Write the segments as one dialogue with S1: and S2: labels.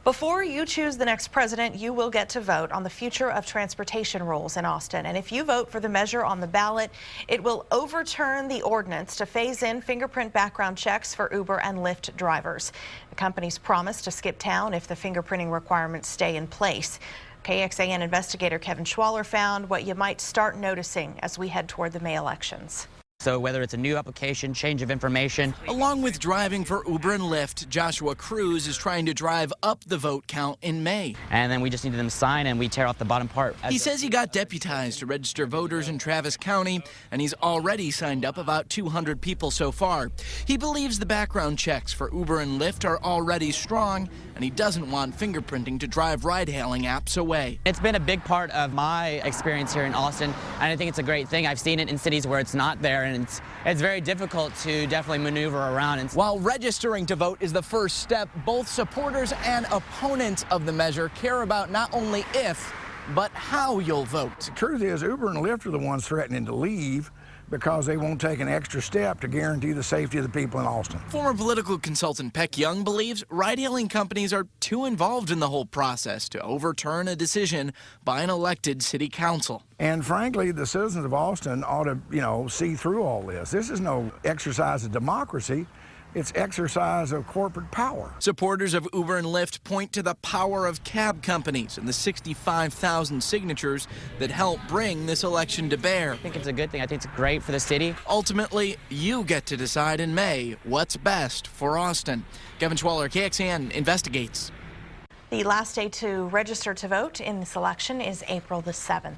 S1: Before you choose the next president, you will get to vote on the future of transportation rules in Austin. And if you vote for the measure on the ballot, it will overturn the ordinance to phase in fingerprint background checks for Uber and Lyft drivers. The companies promise to skip town if the fingerprinting requirements stay in place. KXAN investigator Kevin Schwaller found what you might start noticing as we head toward the May elections.
S2: So whether it's a new application, change of information.
S3: Along with driving for Uber and Lyft, Joshua Cruz is trying to drive up the vote count in May.
S2: And then we just needed them to sign and we tear off the bottom part.
S3: He says he got deputized to register voters in Travis County, and he's already signed up about 200 people so far. He believes the background checks for Uber and Lyft are already strong, and he doesn't want fingerprinting to drive ride-hailing apps away.
S2: It's been a big part of my experience here in Austin, and I think it's a great thing. I've seen it in cities where it's not there, and it's very difficult to definitely maneuver around.
S3: While registering to vote is the first step, both supporters and opponents of the measure care about not only if, but how you'll vote.
S4: The truth is, Uber and Lyft are the ones threatening to leave because they won't take an extra step to guarantee the safety of the people in Austin.
S3: Former political consultant Peck Young believes ride-hailing companies are too involved in the whole process to overturn a decision by an elected city council.
S4: And frankly, the citizens of Austin ought to, see through all this. This is no exercise of democracy. It's exercise of corporate power.
S3: Supporters of Uber and Lyft point to the power of cab companies and the 65,000 signatures that help bring this election to bear.
S2: I think it's a good thing. I think it's great for the city.
S3: Ultimately, you get to decide in May what's best for Austin. Kevin Schwaller, KXAN investigates.
S1: The last day to register to vote in this election is April the 7th.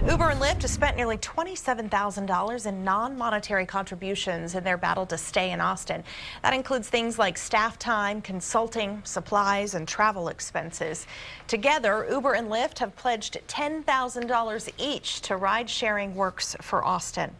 S1: Uber and Lyft have spent nearly $27,000 in non-monetary contributions in their battle to stay in Austin. That includes things like staff time, consulting, supplies, and travel expenses. Together, Uber and Lyft have pledged $10,000 each to Ride Sharing Works for Austin.